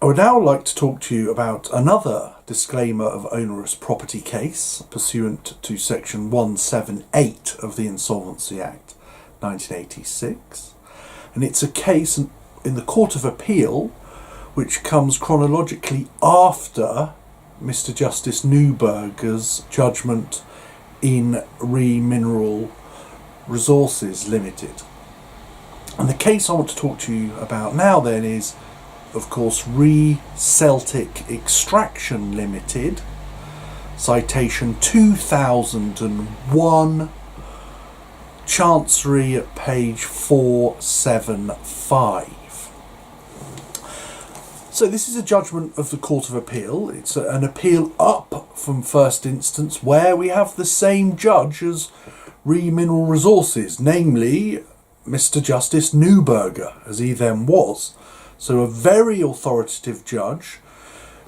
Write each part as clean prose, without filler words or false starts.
would now like to talk to you about another disclaimer of onerous property case pursuant to section 178 of the Insolvency Act 1986. And it's a case in the Court of Appeal which comes chronologically after Mr. Justice Neuberger's judgment in Re Mineral Resources Limited. And the case I want to talk to you about now then is, of course, Re Celtic Extraction Ltd, citation 2001, Chancery at page 475. So this is a judgment of the Court of Appeal. It's an appeal up from first instance where we have the same judge as Re Mineral Resources, namely Mr. Justice Neuberger, as he then was. So a very authoritative judge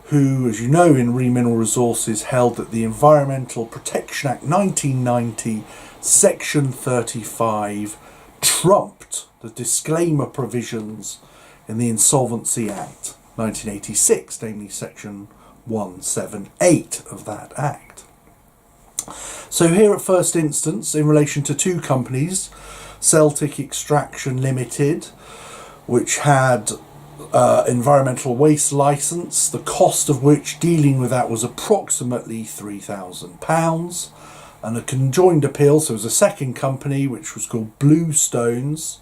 who, as you know, in Re Mineral Resources held that the Environmental Protection Act 1990, section 35, trumped the disclaimer provisions in the Insolvency Act 1986, namely section 178 of that act. So here at first instance, in relation to two companies, Celtic Extraction Ltd, which had environmental waste licence, the cost of which dealing with that was approximately £3,000, and a conjoined appeal, so it was a second company which was called Bluestones,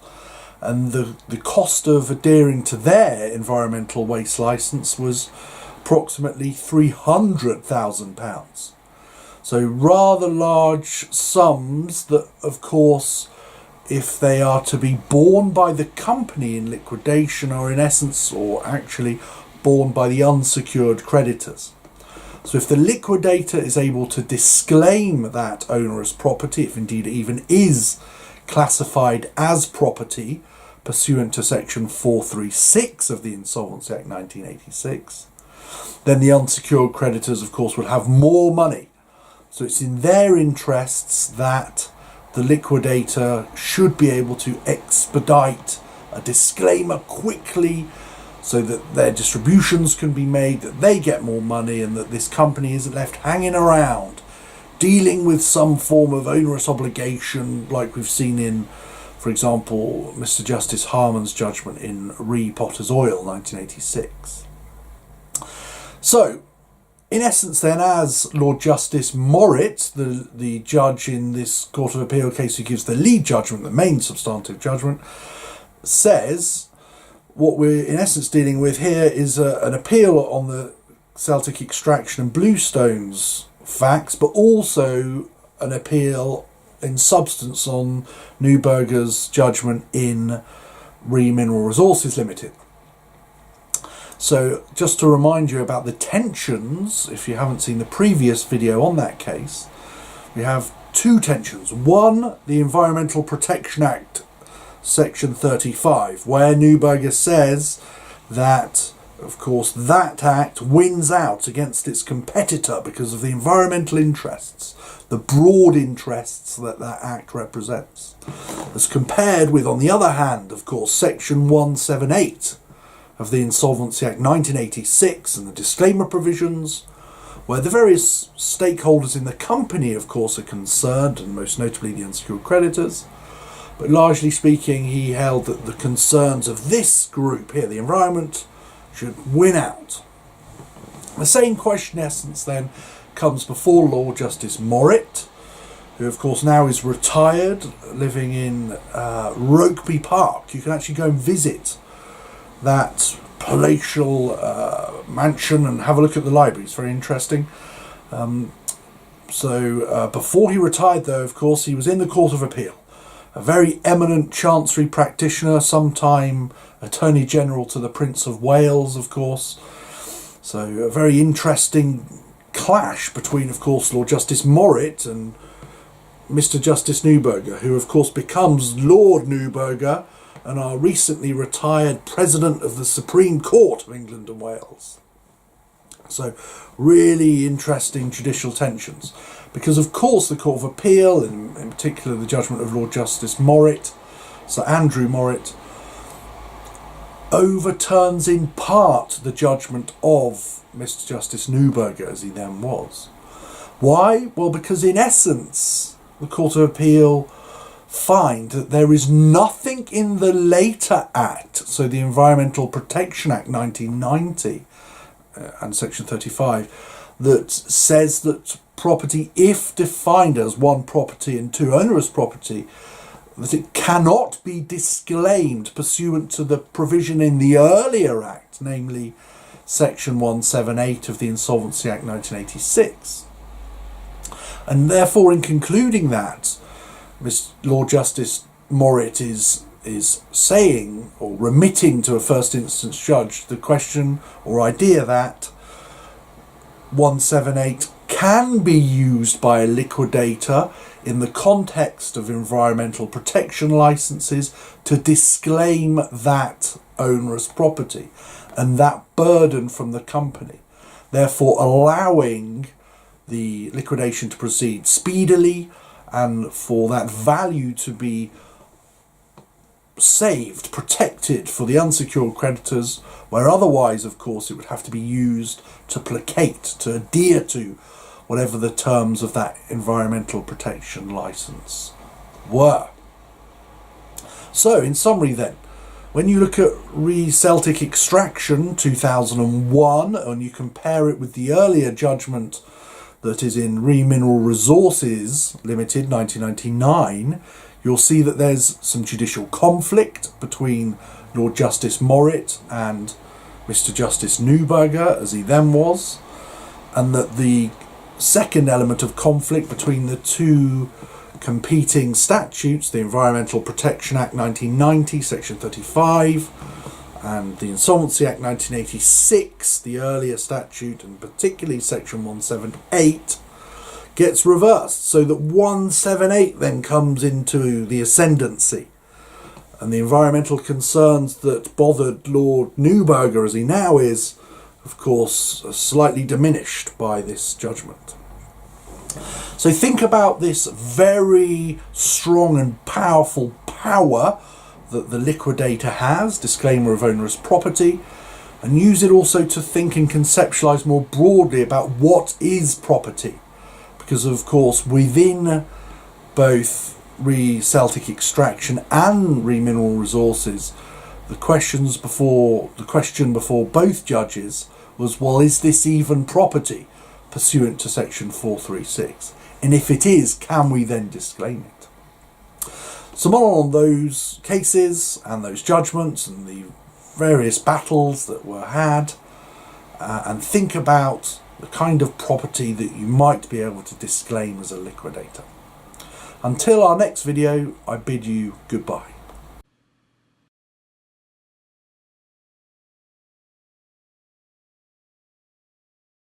and the cost of adhering to their environmental waste licence was approximately £300,000. So rather large sums that, of course, if they are to be borne by the company in liquidation, are in essence, or actually, borne by the unsecured creditors. So if the liquidator is able to disclaim that onerous property, if indeed it even is classified as property pursuant to section 436 of the Insolvency Act 1986, then the unsecured creditors, of course, will have more money. So it's in their interests that the liquidator should be able to expedite a disclaimer quickly so that their distributions can be made, that they get more money, and that this company isn't left hanging around dealing with some form of onerous obligation like we've seen in, for example, Mr. Justice Harmon's judgment in Re Potter's Oil 1986. So, in essence then, as Lord Justice Morritt, the judge in this Court of Appeal case who gives the lead judgment, the main substantive judgment, says, what we're in essence dealing with here is an appeal on the Celtic Extraction and Bluestones facts, but also an appeal in substance on Neuberger's judgment in Re Mineral Resources Limited. So just to remind you about the tensions, if you haven't seen the previous video on that case, we have two tensions. One, the Environmental Protection Act section 35, where Neuberger says that, of course, that act wins out against its competitor because of the environmental interests, the broad interests that that act represents, as compared with, on the other hand, of course, section 178 of the Insolvency Act 1986 and the disclaimer provisions, where the various stakeholders in the company, of course, are concerned, and most notably the unsecured creditors. But largely speaking, he held that the concerns of this group here, the environment, should win out. The same question, in essence, then, comes before Lord Justice Morritt, who, of course, now is retired, living in Rokeby Park. You can actually go and visit that palatial mansion and have a look at the library. It's very interesting. Before he retired, though, of course, he was in the Court of Appeal. A very eminent Chancery practitioner, sometime Attorney General to the Prince of Wales, of course. So a very interesting clash between, of course, Lord Justice Morritt and Mr. Justice Neuberger, who, of course, becomes Lord Neuberger and our recently retired President of the Supreme Court of England and Wales. So really interesting judicial tensions. Because, of course, the Court of Appeal, and in particular the judgment of Lord Justice Morritt, Sir Andrew Morritt, overturns in part the judgment of Mr. Justice Neuberger, as he then was. Why? Well, because in essence, the Court of Appeal find that there is nothing in the later Act, so the Environmental Protection Act 1990 and Section 35, that says that property, if defined as one property and two onerous property, that it cannot be disclaimed pursuant to the provision in the earlier Act, namely Section 178 of the Insolvency Act 1986. And therefore, in concluding that, Lord Justice Morritt is saying, or remitting to a first instance judge, the question or idea that 178 can be used by a liquidator in the context of environmental protection licenses to disclaim that onerous property and that burden from the company, therefore allowing the liquidation to proceed speedily and for that value to be saved, protected for the unsecured creditors, where otherwise, of course, it would have to be used to placate, to adhere to whatever the terms of that environmental protection license were. So, in summary then, when you look at Celtic Extraction 2001 and you compare it with the earlier judgment that is in Mineral Resources Limited 1999, you'll see that there's some judicial conflict between Lord Justice Morritt and Mr. Justice Neuberger, as he then was, and that the second element of conflict between the two competing statutes, the Environmental Protection Act 1990, Section 35, and the Insolvency Act 1986, the earlier statute, and particularly Section 178, gets reversed, so that 178 then comes into the ascendancy, and the environmental concerns that bothered Lord Neuberger, as he now is, of course, are slightly diminished by this judgment. So think about this very strong and powerful power that the liquidator has, disclaimer of onerous property, and use it also to think and conceptualise more broadly about what is property. Because, of course, within both Celtic Extraction and Mineral Resources, the question before both judges was, well, is this even property pursuant to Section 436? And if it is, can we then disclaim it? So more on those cases and those judgments and the various battles that were had, and think about the kind of property that you might be able to disclaim as a liquidator. Until our next video, I bid you goodbye.